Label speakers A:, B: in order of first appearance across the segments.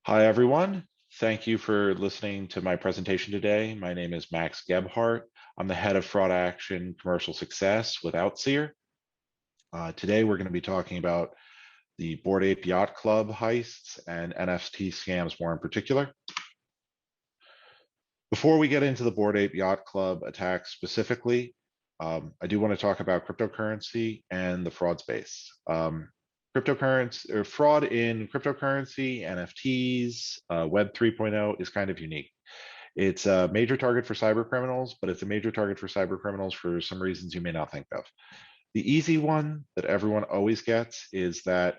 A: Hi, everyone. Thank you for listening to my presentation today. My name is Max Gebhardt. I'm the head of FraudAction Commercial Success with Outseer. Today, we're going to be talking about the Bored Ape Yacht Club heists and NFT scams more in particular. Before we get into the Bored Ape Yacht Club attacks specifically, I do want to talk about cryptocurrency and the fraud space. Cryptocurrency or fraud in cryptocurrency, NFTs, Web 3.0 is kind of unique. It's a major target for cyber criminals, but it's a major target for cyber criminals for some reasons you may not think of. The easy one that everyone always gets is that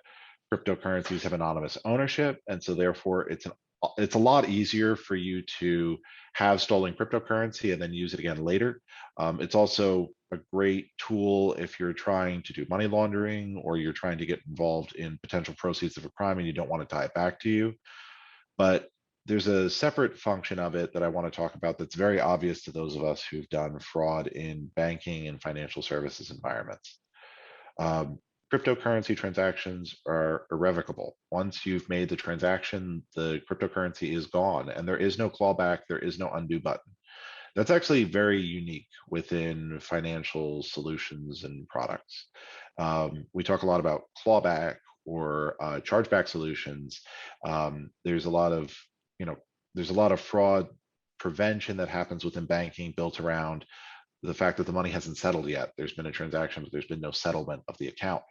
A: cryptocurrencies have anonymous ownership, and so therefore it's a lot easier for you to have stolen cryptocurrency and then use it again later. It's also a great tool if you're trying to do money laundering or you're trying to get involved in potential proceeds of a crime and you don't want to tie it back to you. But there's a separate function of it that I want to talk about that's very obvious to those of us who've done fraud in banking and financial services environments. Um, Cryptocurrency transactions are irrevocable. Once you've made the transaction, the cryptocurrency is gone and there is no clawback, there is no undo button. That's actually very unique within financial solutions and products. We talk a lot about clawback or chargeback solutions. There's a lot of, there's a lot of fraud prevention that happens within banking built around the fact that the money hasn't settled yet. There's been a transaction, but there's been no settlement of the account.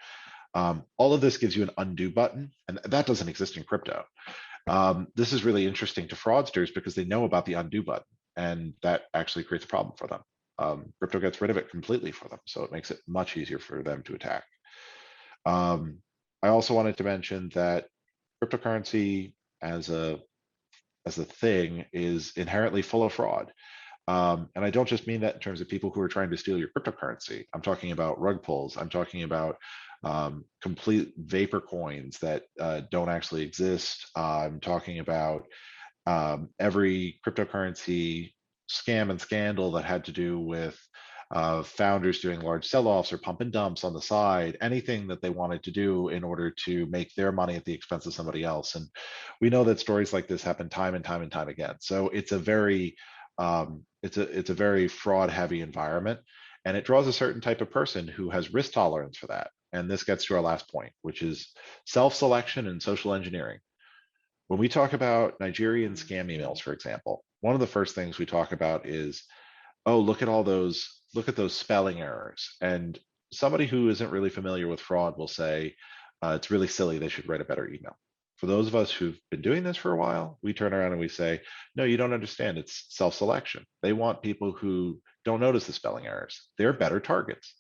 A: All of this gives you an undo button, and that doesn't exist in crypto. This is really interesting to fraudsters because they know about the undo button, and that actually creates a problem for them. Crypto gets rid of it completely for them, so it makes it much easier for them to attack. I also wanted to mention that cryptocurrency as a thing is inherently full of fraud. And I don't just mean that in terms of people who are trying to steal your cryptocurrency. I'm talking about rug pulls. I'm talking about complete vapor coins that don't actually exist. I'm talking about every cryptocurrency scam and scandal that had to do with founders doing large sell-offs or pump and dumps on the side, anything that they wanted to do in order to make their money at the expense of somebody else. And we know that stories like this happen time and time and time again. So it's a very it's a very fraud heavy environment, and it draws a certain type of person who has risk tolerance for that. And this gets to our last point, which is self-selection and social engineering. When we talk about Nigerian scam emails, for example, one of the first things we talk about is, oh, look at those spelling errors. And somebody who isn't really familiar with fraud will say, it's really silly, they should write a better email. For those of us who've been doing this for a while, we turn around and we say, no, you don't understand. It's self-selection. They want people who don't notice the spelling errors. They're better targets.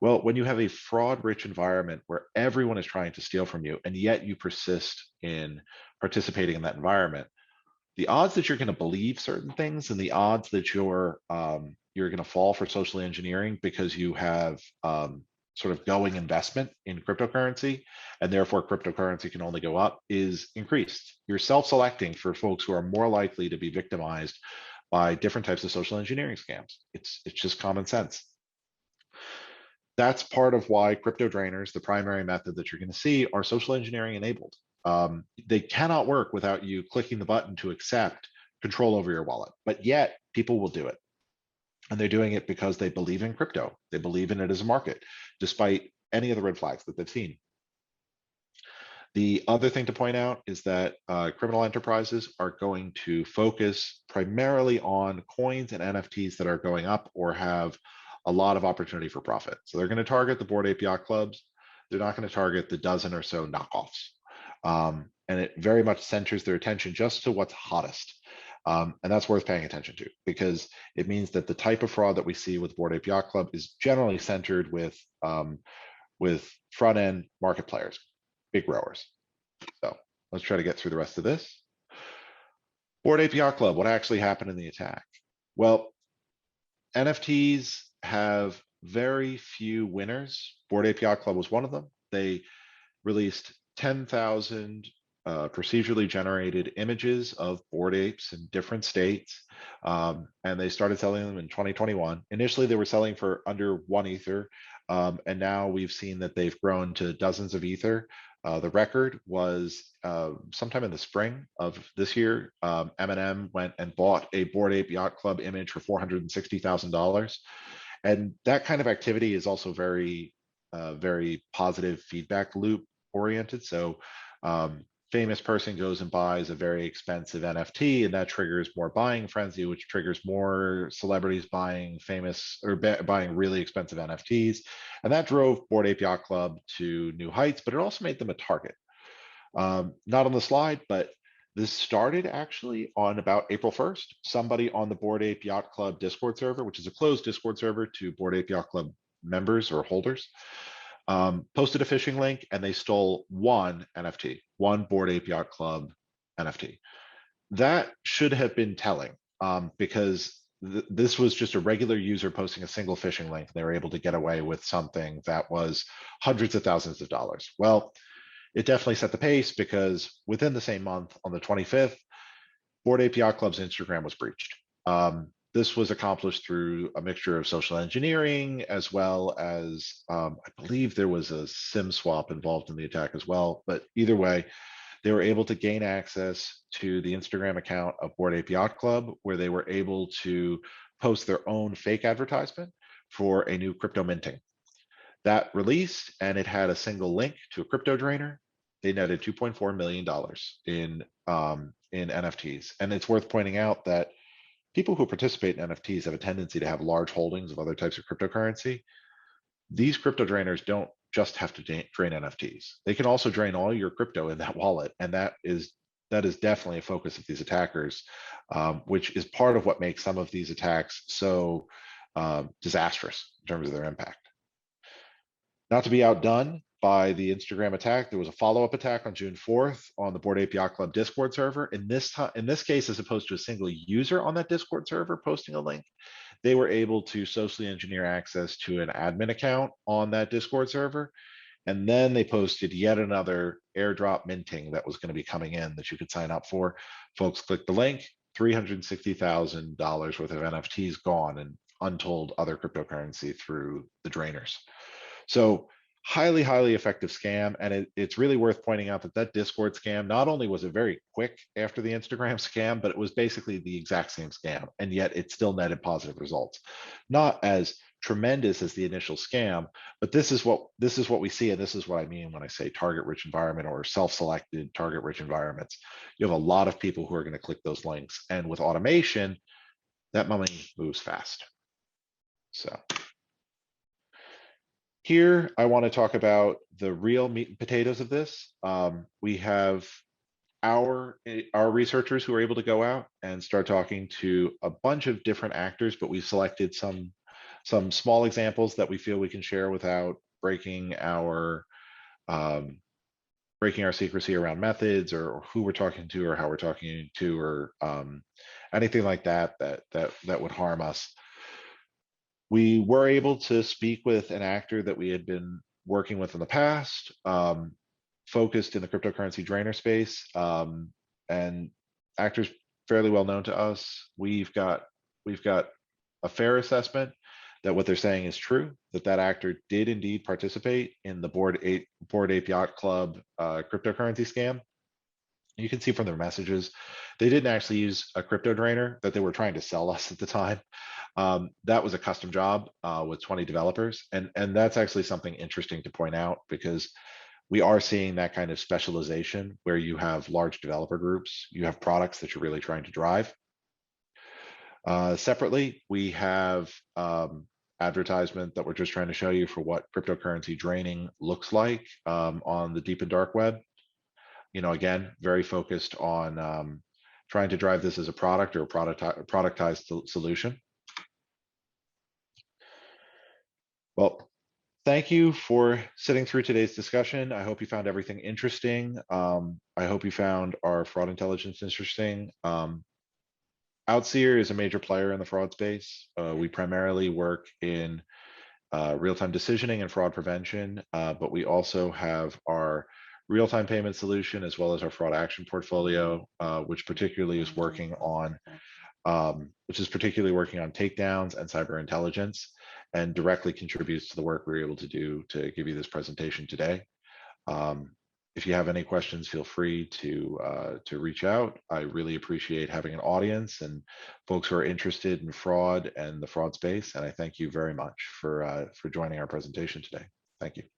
A: Well, when you have a fraud-rich environment where everyone is trying to steal from you, and yet you persist in participating in that environment, the odds that you're going to believe certain things and the odds that you're going to fall for social engineering because you have sort of going investment in cryptocurrency, and therefore cryptocurrency can only go up, is increased. You're self-selecting for folks who are more likely to be victimized by different types of social engineering scams. It's just common sense. That's part of why crypto drainers, the primary method that you're going to see, are social engineering enabled. They cannot work without you clicking the button to accept control over your wallet, but yet people will do it. And they're doing it because they believe in crypto. They believe in it as a market, despite any of the red flags that they've seen. The other thing to point out is that criminal enterprises are going to focus primarily on coins and NFTs that are going up or have a lot of opportunity for profit. So they're going to target the Bored Ape Yacht Clubs. They're not going to target the dozen or so knockoffs. And it very much centers their attention just to what's hottest. And that's worth paying attention to because it means that the type of fraud that we see with Bored Ape Yacht Club is generally centered with front end market players, big growers. So let's try to get through the rest of this. Bored Ape Yacht Club, what actually happened in the attack? Well, NFTs have very few winners. Bored Ape Yacht Club was one of them. They released 10,000 procedurally generated images of Bored Apes in different states, and they started selling them in 2021. Initially, they were selling for under 1 Ether, and now we've seen that they've grown to dozens of Ether. The record was sometime in the spring of this year. M&M went and bought a Bored Ape Yacht Club image for $460,000. And that kind of activity is also very, very positive feedback loop oriented. So famous person goes and buys a very expensive NFT, and that triggers more buying frenzy, which triggers more celebrities buying famous or buying really expensive NFTs. And that drove Bored Ape Yacht Club to new heights, but it also made them a target. Not on the slide, but this started actually on about April 1st. Somebody on the Bored Ape Yacht Club Discord server, which is a closed Discord server to Bored Ape Yacht Club members or holders, posted a phishing link, and they stole one NFT, one Bored Ape Yacht Club NFT. That should have been telling, because this was just a regular user posting a single phishing link. They were able to get away with something that was hundreds of thousands of dollars. Well, it definitely set the pace, because within the same month, on the 25th, Bored Ape Yacht Club's Instagram was breached. This was accomplished through a mixture of social engineering, as well as I believe there was a SIM swap involved in the attack as well. But either way, they were able to gain access to the Instagram account of Bored Ape Yacht Club, where they were able to post their own fake advertisement for a new crypto minting. That released, and it had a single link to a crypto drainer. They netted $2.4 million in NFTs. And it's worth pointing out that people who participate in NFTs have a tendency to have large holdings of other types of cryptocurrency. These crypto drainers don't just have to drain NFTs. They can also drain all your crypto in that wallet. And that is definitely a focus of these attackers, which is part of what makes some of these attacks so disastrous in terms of their impact. Not to be outdone by the Instagram attack, there was a follow-up attack on June 4th on the Bored Ape Yacht Club Discord server. In this case, as opposed to a single user on that Discord server posting a link, they were able to socially engineer access to an admin account on that Discord server. And then they posted yet another airdrop minting that was going to be coming in that you could sign up for. Folks clicked the link, $360,000 worth of NFTs gone, and untold other cryptocurrency through the drainers. So highly, highly effective scam. And it's really worth pointing out that that Discord scam, not only was it very quick after the Instagram scam, but it was basically the exact same scam. And yet it still netted positive results. Not as tremendous as the initial scam, but this is what we see. And this is what I mean when I say target-rich environment or self-selected target-rich environments. You have a lot of people who are going to click those links. And with automation, that money moves fast. So here, I want to talk about the real meat and potatoes of this. We have our researchers who are able to go out and start talking to a bunch of different actors, but we've selected some small examples that we feel we can share without breaking our secrecy around methods or who we're talking to or how we're talking to or anything like that would harm us. We were able to speak with an actor that we had been working with in the past, focused in the cryptocurrency drainer space, and actors fairly well known to us. We've got a fair assessment that what they're saying is true, that actor did indeed participate in the Bored Ape Yacht Club cryptocurrency scam. You can see from their messages, they didn't actually use a crypto drainer that they were trying to sell us at the time. That was a custom job with 20 developers. And that's actually something interesting to point out, because we are seeing that kind of specialization where you have large developer groups, you have products that you're really trying to drive. Separately, we have advertisement that we're just trying to show you for what cryptocurrency draining looks like on the deep and dark web. Again, very focused on trying to drive this as a product or a productized solution. Well, thank you for sitting through today's discussion. I hope you found everything interesting. I hope you found our fraud intelligence interesting. Outseer is a major player in the fraud space. We primarily work in real-time decisioning and fraud prevention, but we also have our real-time payment solution, as well as our FraudAction portfolio, which particularly is working on takedowns and cyber intelligence, and directly contributes to the work we were able to do to give you this presentation today. If you have any questions, feel free to reach out. I really appreciate having an audience and folks who are interested in fraud and the fraud space. And I thank you very much for joining our presentation today. Thank you.